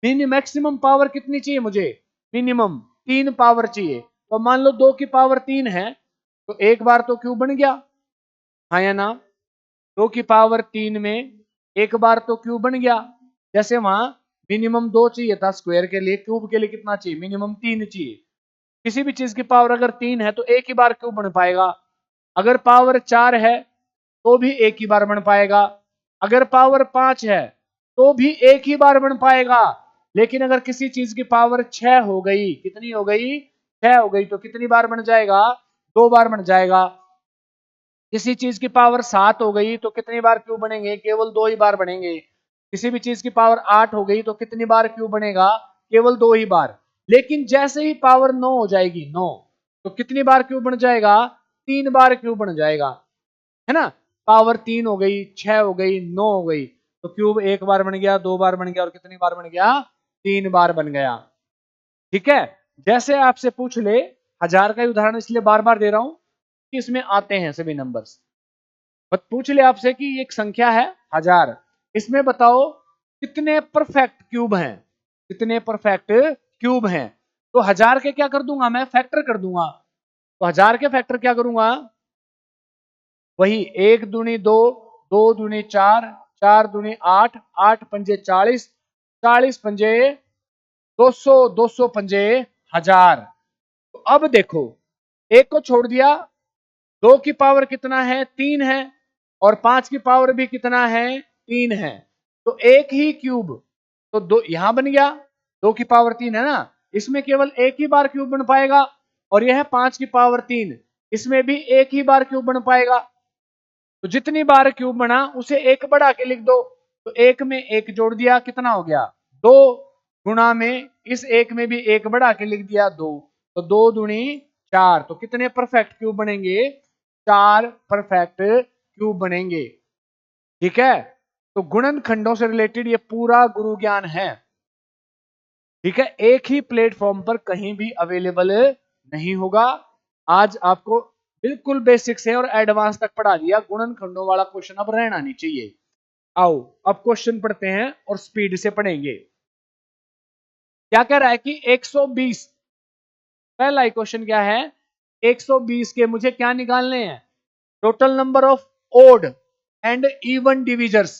मैक्सिमम पावर कितनी चाहिए मुझे? मिनिमम 3 पावर चाहिए। तो मान लो 2 की पावर 3 है, तो एक बार तो क्यूब बन गया, हाँ या ना? 2 की पावर 3 में एक बार तो क्यूब बन गया। जैसे वहां मिनिमम 2 चाहिए था स्क्वायर के लिए, क्यूब के लिए कितना चाहिए? मिनिमम 3 चाहिए। किसी भी चीज की पावर अगर 3 है तो एक ही बार क्यूब बन पाएगा। अगर पावर 4 है तो भी एक ही बार बन पाएगा। अगर पावर 5 है तो भी एक ही बार बन पाएगा। लेकिन अगर किसी चीज की पावर 6 हो गई, कितनी हो गई? 6 हो गई, तो कितनी बार बन जाएगा? 2 बार बन जाएगा। किसी चीज की पावर 7 हो गई तो कितनी बार क्यूब बनेंगे? केवल 2 ही बार बनेंगे। किसी भी चीज की पावर 8 हो गई तो कितनी बार क्यूब बनेगा? केवल 2 ही बार। लेकिन जैसे ही पावर 9 हो जाएगी, 9, तो कितनी बार क्यूब बन जाएगा? 3 बार क्यूब बन जाएगा, है ना? पावर 3 हो गई, 6 हो गई, 9 हो गई, तो क्यूब एक बार बन गया, 2 बार बन गया, और कितनी बार बन गया? 3 बार बन गया। ठीक है, जैसे आपसे पूछ ले, 1000 का उदाहरण इसलिए बार बार दे रहा हूं कि इसमें आते हैं सभी नंबर्स। बट पूछ ले आपसे कि एक संख्या है 1000, इसमें बताओ कितने परफेक्ट क्यूब हैं? कितने परफेक्ट क्यूब हैं? तो 1000 के क्या कर दूंगा मैं? फैक्टर कर दूंगा। तो 1000 के फैक्टर क्या करूंगा? वही 1 दूनी 2, 2 दूनी 4, 4 दूनी 8, 8 पंजे 40, 40 पंजे 200, 200 पंजे 1000। तो अब देखो, एक को छोड़ दिया, 2 की पावर कितना है? 3 है, और 5 की पावर भी कितना है? 3 है। तो एक ही क्यूब, तो दो यहां बन गया, 2 की पावर 3 है ना, इसमें केवल एक ही बार क्यूब बन पाएगा। और यह 5 की पावर 3, इसमें भी एक ही बार क्यूब बन पाएगा। तो जितनी बार क्यूब बना उसे एक बढ़ा के लिख दो। तो एक में एक जोड़ दिया, कितना हो गया? 2, गुणा में इस एक में भी एक बढ़ा के लिख दिया, 2, तो 2 दूनी 4। तो कितने परफेक्ट क्यूब बनेंगे? 4 परफेक्ट क्यूब बनेंगे। ठीक है, तो गुणनखंडों से रिलेटेड ये पूरा गुरु ज्ञान है। ठीक है, एक ही प्लेटफॉर्म पर कहीं भी अवेलेबल नहीं होगा। आज आपको बिल्कुल बेसिक से और एडवांस तक पढ़ा दिया, गुणनखंडों वाला क्वेश्चन अब रहना नहीं चाहिए। आओ अब क्वेश्चन पढ़ते हैं और स्पीड से पढ़ेंगे। क्या कह रहा है कि 120, पहला क्वेश्चन क्या है, 120 के मुझे क्या निकालने हैं, total number of odd and even divisors.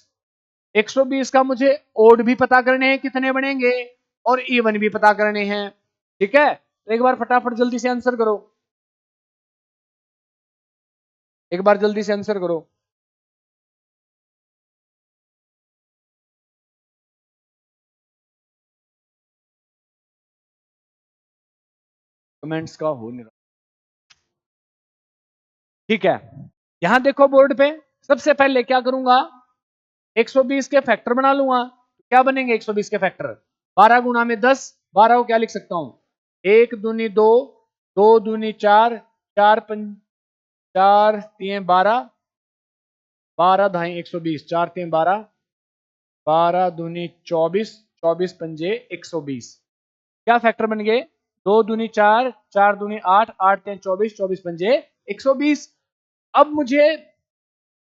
120 का मुझे ओड भी पता करने हैं कितने बनेंगे, और इवन भी पता करने हैं। ठीक है, तो एक बार फटाफट जल्दी से आंसर करो, एक बार जल्दी से आंसर करो। कमेंट्स का हो नहीं रहा। ठीक है, यहां देखो बोर्ड पे, सबसे पहले क्या करूंगा, 120 के फैक्टर बना लूंगा। क्या बनेंगे 120 के फैक्टर, 12 गुना में 10, 12 को क्या लिख सकता हूं, 1 दूनी 2, 2 दूनी 4, 4 4 3 12, 12 धाई 120, 4 3 12, 12 दूनी 24, 24 पंजे 120। क्या फैक्टर बन गए, 2 दूनी 4, 4 दूनी 8, 8 3 24, 24 पंजे 120। अब मुझे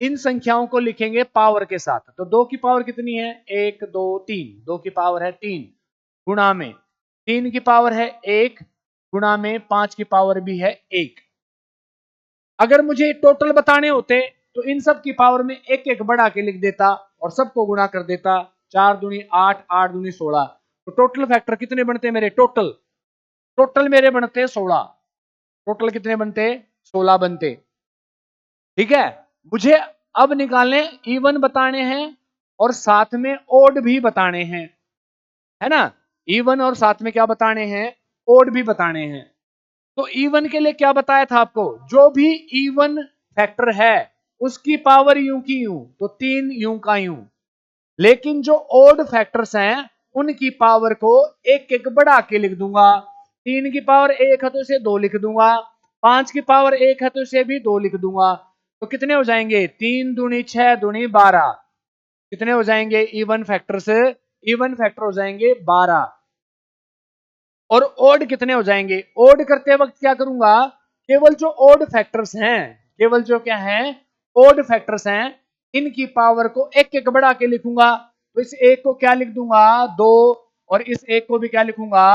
इन संख्याओं को लिखेंगे पावर के साथ, तो 2 की पावर कितनी है, 1 2 3, 2 की पावर है 3, गुणा में 3 की पावर है 1, गुणा में 5 की पावर भी है 1। अगर मुझे टोटल बताने होते तो इन सब की पावर में एक एक बढ़ा के लिख देता और सबको गुणा कर देता, 4 दूनी 8, 8 दूनी 16। तो टोटल फैक्टर कितने बनते मेरे, टोटल टोटल मेरे बनते 16, टोटल कितने बनते, 16 बनते। ठीक है, मुझे अब निकालने इवन बताने हैं और साथ में ओड भी बताने हैं, है ना, इवन और साथ में क्या बताने हैं, ओड भी बताने हैं। तो इवन के लिए क्या बताया था आपको, जो भी इवन फैक्टर है उसकी पावर यूं की यूं, तो 3 यूं का यूं, लेकिन जो ओड फैक्टर्स हैं उनकी पावर को एक एक बढ़ा के लिख दूंगा। 3 की पावर 1 है तो इसे 2 लिख दूंगा, 5 की पावर 1 है तो इसे भी 2 लिख दूंगा। तो कितने हो जाएंगे, 3 दूनी 6 दूनी 12, कितने हो जाएंगे इवन फैक्टर्स, इवन फैक्टर हो जाएंगे 12। और ओड कितने हो जाएंगे, ओड करते वक्त क्या करूंगा, केवल जो ओड फैक्टर्स हैं, केवल जो क्या है ओड फैक्टर्स हैं, इनकी पावर को एक एक बढ़ा के लिखूंगा। तो इस एक को क्या लिख दूंगा, 2, और इस एक को भी क्या लिखूंगा,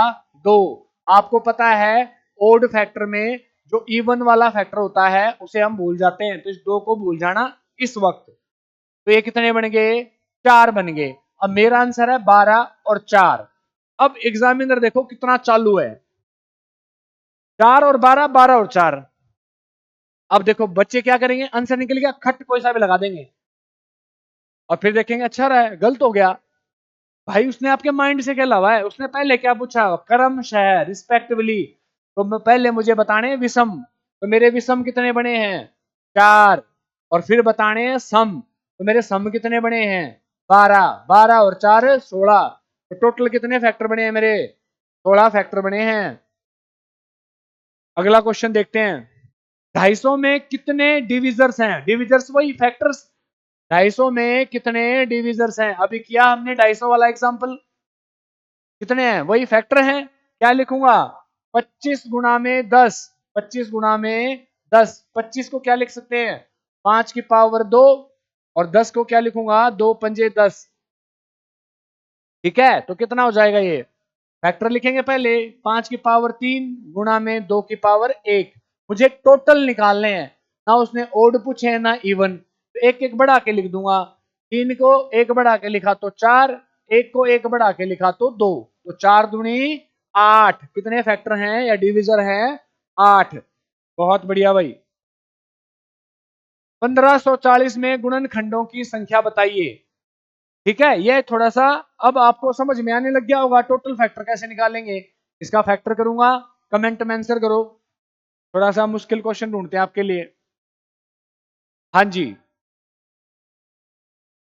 2। आपको पता है ओड फैक्टर में जो इवन वाला फैक्टर होता है उसे हम भूल जाते हैं, तो इस 2 को भूल जाना इस वक्त। तो ये कितने बन गए, 4 बन गए। अब मेरा आंसर है 12 और 4। अब एग्जामिनर देखो कितना चालू है, 4 और 12, 12 और 4। अब देखो बच्चे क्या करेंगे, आंसर निकल गया, खट कोई सा भी लगा देंगे और फिर देखेंगे अच्छा रहा है, गलत हो गया। भाई उसने आपके माइंड से क्या लावा है, उसने पहले क्या पूछा, क्रमशः रिस्पेक्टिवली, तो पहले मुझे बताने विषम, तो मेरे विषम कितने बने हैं, 4, और फिर बताने हैं सम, तो मेरे सम कितने बने हैं, 12, 12 और 4 16। तो टोटल कितने फैक्टर बने हैं मेरे, 16 फैक्टर बने हैं। अगला क्वेश्चन देखते हैं, 250 में कितने डिविजर्स हैं, डिविजर्स वही फैक्टर्स, 250 में कितने डिविजर्स हैं, अभी किया हमने 250 वाला एग्जांपल, कितने हैं, वही फैक्टर हैं। क्या लिखूंगा, 25 गुना में 10, 25 गुना में 10, 25 को क्या लिख सकते हैं, 5 की पावर 2, और 10 को क्या लिखूंगा, 2 पंजे 10। ठीक है, तो कितना हो जाएगा ये, फैक्टर लिखेंगे पहले, 5 की पावर 3 गुना में 2 की पावर 1। मुझे टोटल निकालने हैं, ना उसने ओड पूछे हैं ना इवन, तो एक एक बढ़ा के लिख दूंगा। 3 को एक बढ़ा के लिखा तो 4, एक को एक बढ़ा के लिखा तो 2, तो 4 दूनी 8। कितने फैक्टर हैं या डिविजर हैं, 8। बहुत बढ़िया भाई। 1540 में गुणनखंडों की संख्या बताइए। ठीक है, ये थोड़ा सा अब आपको समझ में आने लग गया होगा, टोटल फैक्टर कैसे निकालेंगे, इसका फैक्टर करूंगा, कमेंट में आंसर करो। थोड़ा सा मुश्किल क्वेश्चन ढूंढते हैं आपके लिए। हाँ जी,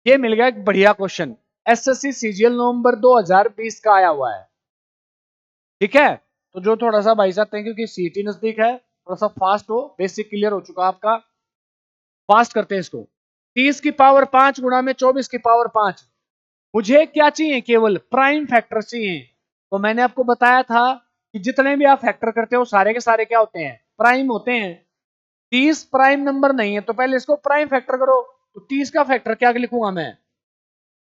ये मिल गया एक बढ़िया क्वेश्चन, एसएससी सीजीएल नवंबर 2020 का आया हुआ है। ठीक है, तो जो थोड़ा सा भाई साहब, थैंक यू कि सीटी नजदीक है, थोड़ा सा फास्ट हो, बेसिक क्लियर हो चुका आपका, फास्ट करते हैं इसको। 30 की पावर 5 गुणा में 24 की पावर 5, मुझे क्या चाहिए, केवल प्राइम फैक्टर चाहिए। तो मैंने आपको बताया था कि जितने भी आप फैक्टर करते हो सारे के सारे क्या होते हैं, प्राइम होते हैं। 30 प्राइम नंबर नहीं है तो पहले इसको प्राइम फैक्टर करो। तो 30 का फैक्टर क्या लिखूंगा मैं,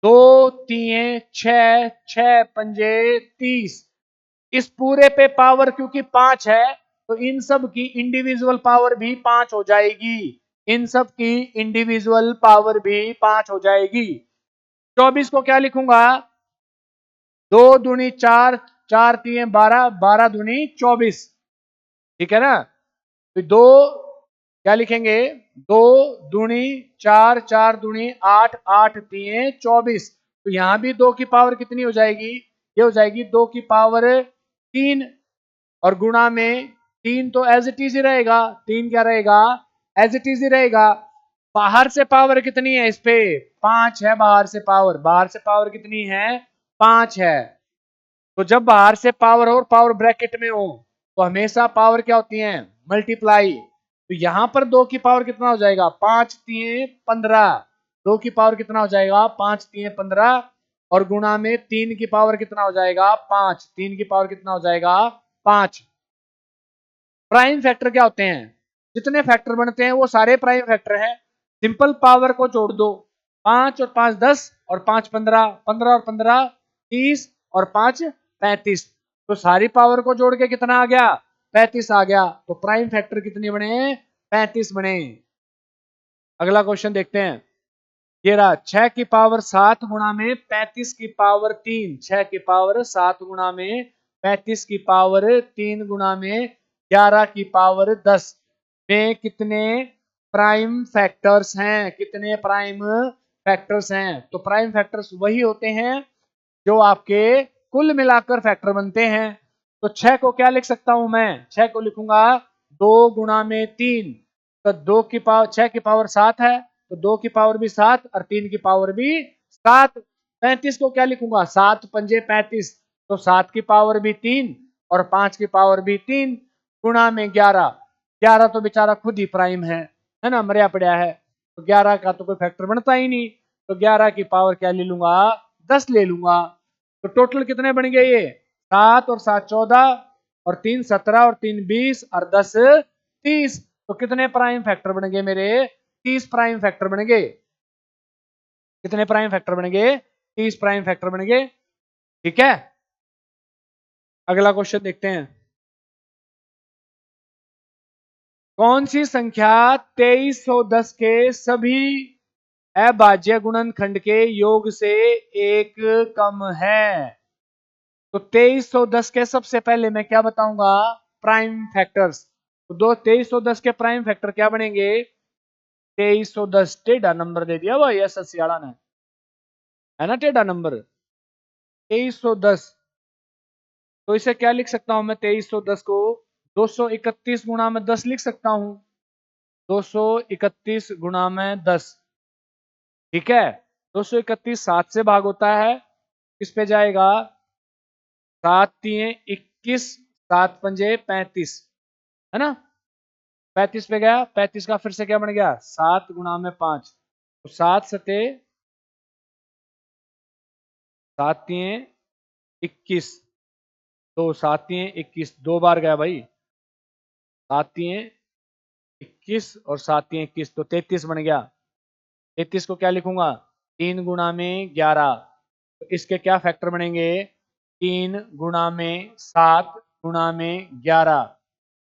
2 3 6, 6 पंजे 30, इस पूरे पे पावर क्योंकि 5 है तो इन सब की इंडिविजुअल पावर भी 5 हो जाएगी। इन सब की इंडिविजुअल पावर भी 5 हो जाएगी। 24 को क्या लिखूंगा? 2 दूनी 4, 4 3 12, 12 दूनी 24। ठीक है ना? तो 2 क्या लिखेंगे? 2 दूनी 4, 4 दूनी 8, 8 3 24। तो यहां भी 2 की पावर कितनी हो जाएगी? ये हो जाएगी 2 की पावर 3 और गुणा में 3 तो एज इट इज ही रहेगा। 3 क्या रहेगा? एज इट इज ही रहेगा। बाहर से पावर कितनी है इस पे? 5 है बाहर से पावर। बाहर से पावर कितनी है? 5 है। तो जब बाहर से पावर हो और पावर ब्रैकेट में हो तो हमेशा पावर क्या होती है? मल्टीप्लाई। तो यहां पर 2 की पावर कितना हो जाएगा? 5 3 15। 2 की पावर कितना हो जाएगा? 5 3 15 और गुणा में 3 की पावर कितना हो जाएगा? 5। 3 की पावर कितना हो जाएगा? 5। प्राइम फैक्टर क्या होते हैं? जितने फैक्टर बनते हैं वो सारे प्राइम फैक्टर हैं। सिंपल पावर को जोड़ दो। 5 और 5 10 और 5 15, 15 और 15 30 और 5 35। तो सारी पावर को जोड़ के कितना आ गया? 35 आ गया। तो प्राइम फैक्टर कितने बने? 35 बने। अगला क्वेश्चन देखते हैं। ये रहा 6 की पावर 7 गुणा में 35 की पावर 3। 6 की पावर 7 गुणा में 35 की पावर 3 गुणा में 11 की पावर 10 में कितने प्राइम फैक्टर्स हैं? कितने प्राइम फैक्टर्स हैं? तो प्राइम फैक्टर्स वही होते हैं जो आपके कुल मिलाकर फैक्टर बनते हैं। तो 6 को क्या लिख सकता हूं मैं? 6 को लिखूंगा 2 गुणा में 3। तो 2 की पावर 6 की पावर 7 है तो 2 की पावर भी 7 और 3 की पावर भी 7। 35 को क्या लिखूंगा? 7 पंजे 35। तो 7 की पावर भी 3 और 5 की पावर भी 3 गुणा में 11। 11 तो बेचारा खुद ही प्राइम है ना, मरिया पड़ा है। तो 11 का तो कोई फैक्टर बनता ही नहीं। तो 11 की पावर क्या ले लूंगा? 10 ले लूंगा। तो टोटल कितने बन गए ये? 7 और 7 14 और 3 17 और 3 20 और 10 30। तो कितने प्राइम फैक्टर बन गए मेरे? 30 प्राइम फैक्टर बन गए। कितने प्राइम फैक्टर बन गए? 30 प्राइम फैक्टर बन गए। ठीक है, अगला क्वेश्चन देखते हैं। कौन सी संख्या 2310 के सभी अभाज्य गुणनखंड के योग से एक कम है? तो 2310 के सबसे पहले मैं क्या बताऊंगा? Prime factors. तो 2310 के प्राइम फैक्टर क्या बनेंगे? 2310 टेढ़ा नंबर दे दिया भाई एसएससी वाला ने, है ना, टेढ़ा नंबर 2310। तो इसे क्या लिख सकता हूं मैं? 2310 को 231 गुणा में 10 लिख सकता हूं। 231 गुणा में 10। ठीक है, 231 7 से भाग होता है। किस पे जाएगा? 7 3 21, 7 पंजे 35, है ना। 35 पे गया, 35 का फिर से क्या बन गया? 7 गुणा में 5। तो 7 सते 7 3 21। तो 7 3 21 दो बार गया भाई। 7 3 21 और 7 3 21 तो 33 बन गया। 33 को क्या लिखूंगा? 3 गुणा में 11। तो इसके क्या फैक्टर बनेंगे? 3 गुणा में 7 गुणा में 11,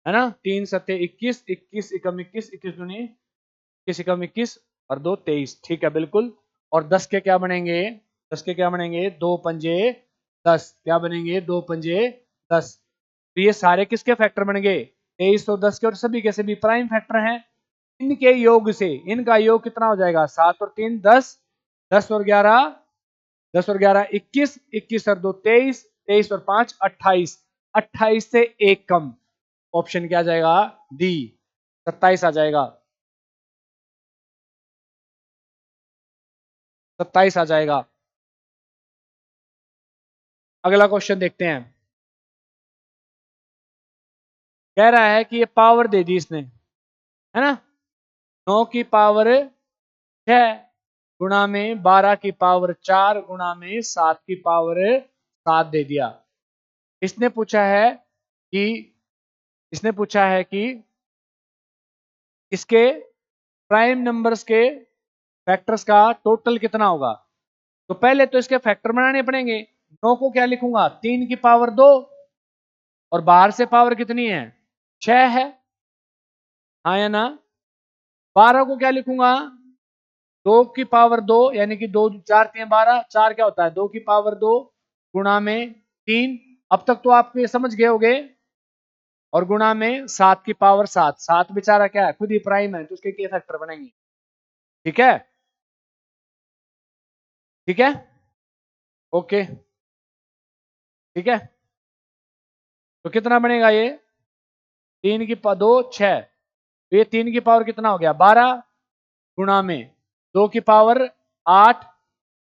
है ना। 3 सत्ते 21, 21 एकम 21, 21 दूनी 21 एकम 21 और 2 23। ठीक है बिल्कुल। और 10 के क्या बनेंगे? 10 के क्या बनेंगे? 2 पंजे 10। क्या बनेंगे? 2 पंजे 10। तो ये सारे किसके फैक्टर बन गए? 2310 के, और सभी के सभी प्राइम फैक्टर हैं। इनके योग से इनका योग कितना हो जाएगा? 7 और 3 10, 10 और 11, 10 और 11 21, 21 और 2 23, 23 और 5 28, 28 से एक कम। ऑप्शन क्या आ जाएगा? डी 27 आ जाएगा। 27 आ जाएगा। अगला क्वेश्चन देखते हैं। कह रहा है कि ये पावर दे दी इसने, है ना। 9 की पावर 6 गुणा में 12 की पावर 4 गुणा में 7 की पावर 7 दे दिया। इसने पूछा है कि इसने पूछा है कि इसके प्राइम नंबर्स के फैक्टर्स का टोटल कितना होगा। तो पहले तो इसके फैक्टर बनाने पड़ेंगे। 9 को क्या लिखूंगा? 3 की पावर 2 और बाहर से पावर कितनी है, 6 है, हाँ या ना। 12 को क्या लिखूंगा, 2 की पावर 2, यानी कि 2 4 3 12, 4 क्या होता है 2 की पावर 2 गुणा में 3। अब तक तो आप ये समझ गए होगे। और गुणा में 7 की पावर 7, 7 बेचारा क्या है, खुद ही प्राइम है, तो उसके के फैक्टर बनेंगे। ठीक है, ठीक है, ओके, ठीक है। तो कितना बनेगा ये, 3 की 2 6, तो ये 3 की पावर कितना हो गया 12 गुणा में 2 की पावर 8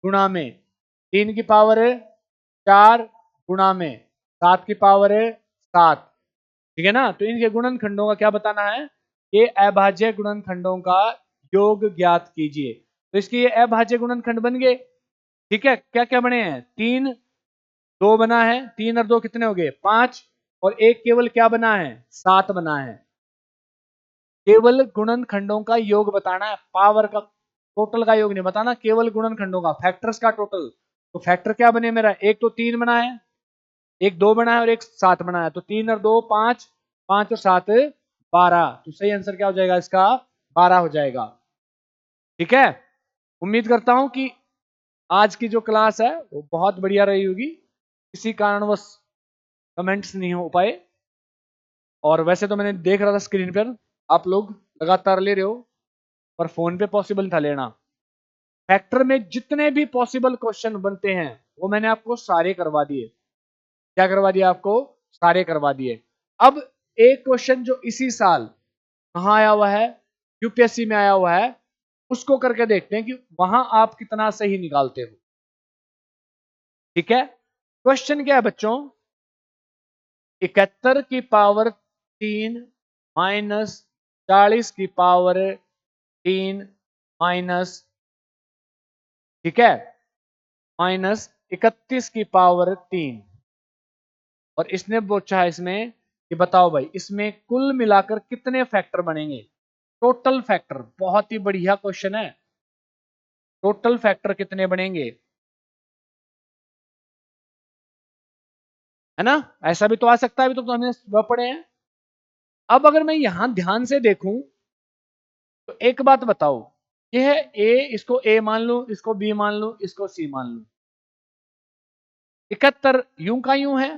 गुणा में 3 की पावर 4 गुणा में 7 की पावर 7। ठीक है ना। तो इनके गुणनखंडों का क्या बताना है, ये अभाज्य गुणनखंडों का योग ज्ञात कीजिए। तो इसके ये अभाज्य गुणनखंड बन गए। ठीक है, क्या क्या बने हैं, 3 2 बना है, 3 और 2 कितने हो गए 5, और एक केवल क्या बना है 7 बना है। केवल गुणनखंडों का योग बताना है, पावर का टोटल का योग नहीं बताना, केवल गुणनखंडों का, फैक्टर्स का टोटल। तो फैक्टर क्या बने मेरा, एक तो 3 बना है, एक 2 बना है और एक 7 बना है। तो 3 और 2 5, 5 और 7 12। तो सही आंसर क्या हो जाएगा इसका, 12 हो जाएगा। ठीक है, उम्मीद करता हूं कि आज की जो क्लास है वो बहुत बढ़िया रही होगी। किसी कारणवश कमेंट्स नहीं हो पाए, और वैसे तो मैंने देख रहा था स्क्रीन पर आप लोग लगातार ले रहे हो, पर फोन पे पॉसिबल था लेना। फैक्टर में जितने भी पॉसिबल क्वेश्चन बनते हैं वो मैंने आपको सारे करवा दिए। क्या करवा दिया आपको, सारे करवा दिए। अब एक क्वेश्चन जो इसी साल कहाँ आया हुआ है, यूपीएससी में आया हुआ है, उसको करके देखते हैं कि वहां आप कितना सही निकालते हो। ठीक है, क्वेश्चन क्या है बच्चों, 71 की पावर 3 माइनस 40 की पावर 3 माइनस, ठीक है, माइनस 31 की पावर 3। और इसने पूछा है इसमें कि बताओ भाई इसमें कुल मिलाकर कितने फैक्टर बनेंगे, टोटल फैक्टर। बहुत ही बढ़िया क्वेश्चन है, टोटल फैक्टर कितने बनेंगे, है ना। ऐसा भी तो आ सकता है, अभी तो हमने सुबह पढ़े हैं। अब अगर मैं यहां ध्यान से देखूं तो एक बात बताओ, ये है ए, इसको ए मान लू, इसको बी मान लू, इसको सी मान लू। 71 यूं का यूं है,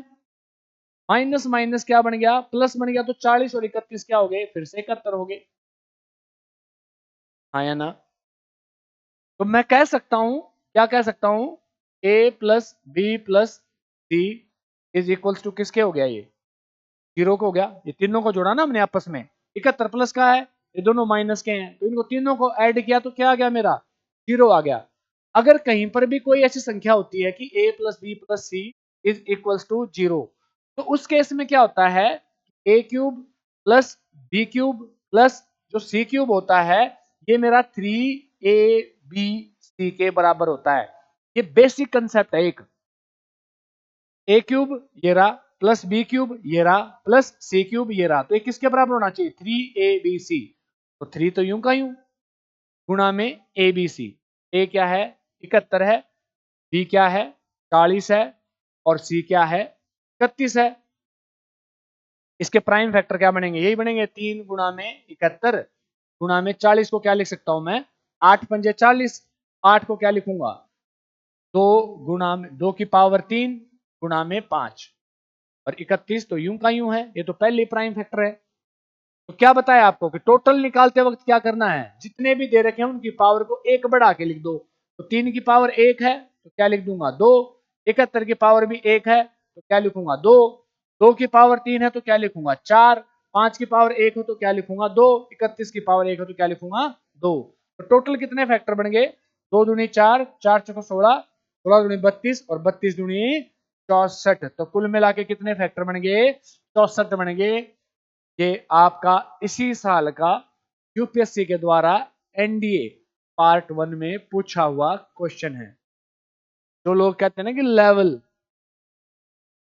माइनस माइनस क्या बन गया, प्लस बन गया। तो 40 और 31 क्या हो गए, फिर से 71 हो गए, हाँ या ना। तो मैं कह सकता हूं, क्या कह सकता हूं, A plus B plus C is equals to किसके हो गया, ये 0 को हो गया। ये तीनों को जोड़ा ना हमने आपस में, 71 प्लस का है, ये दोनों माइनस के हैं, तो इनको तीनों को ऐड किया तो क्या आ गया मेरा, 0 आ गया। अगर कहीं पर भी कोई ऐसी संख्या होती है कि a plus B plus C is equals to 0, तो उस केस में क्या होता है, a cube plus B cube plus जो सी क्यूब होता है, ये मेरा 3ab के बराबर होता है। ये बेसिक कंसेप्ट है। एक ए क्यूब ये रहा, प्लस बी क्यूब ये रहा, प्लस सी क्यूब ये रहा, तो ये किसके बराबर होना चाहिए, 3abc। तो 3 तो यूं का यूं गुणा में abc। ए क्या है 71 है, बी क्या है 40 है, और सी क्या है 31 है। इसके प्राइम फैक्टर क्या बनेंगे, यही बनेंगे, 3 गुणा में 71 गुणा में 40 को क्या लिख सकता हूं मैं, 8 पंजे 40। 8 को क्या लिखूंगा, 2 गुणा में 2 की पावर 3 गुणा में 5, और 31 तो यूं का यूं है, ये तो पहले प्राइम फैक्टर है। तो क्या बताया आपको कि टोटल निकालते वक्त क्या करना है, जितने भी दे रखे हैं उनकी पावर को एक बढ़ा के लिख दो। तो 3 की पावर 1 है तो क्या लिख दूंगा 2, 71 की पावर भी 1 है तो क्या लिखूंगा 2, 2 की पावर 3 है तो क्या लिखूंगा 4, 5 की पावर 1 हो तो क्या लिखूंगा 2, 31 की पावर 1 हो तो क्या लिखूंगा 2। तो टोटल कितने फैक्टर बन गए, 2 दूनी 4, 4 चौको 16, 16 दूनी 32 और 32 दूनी 64। तो कुल मिला के कितने फैक्टर बन गए, 64 बन गए। ये आपका इसी साल का यूपीएससी के द्वारा एनडीए पार्ट 1 में पूछा हुआ क्वेश्चन है। जो लोग कहते हैं ना कि लेवल,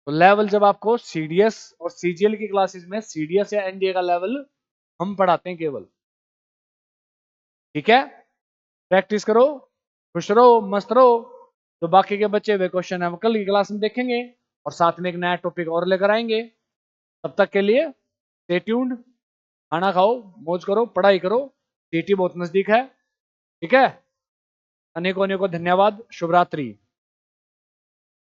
तो लेवल जब आपको सीडीएस और सीजीएल की क्लासेस में सीडीएस या एनडीए का लेवल हम पढ़ाते हैं केवल। ठीक है, प्रैक्टिस करो, खुश रहो, मस्त रहो। तो बाकी के बच्चे वे क्वेश्चन हम कल की क्लास में देखेंगे, और साथ में एक नया टॉपिक और लेकर आएंगे। तब तक के लिए स्टे ट्यून्ड, खाना खाओ, मौज करो, पढ़ाई करो, सीटी बहुत नजदीक है। ठीक है, अनेकों अनेकों धन्यवाद, शुभ रात्रि।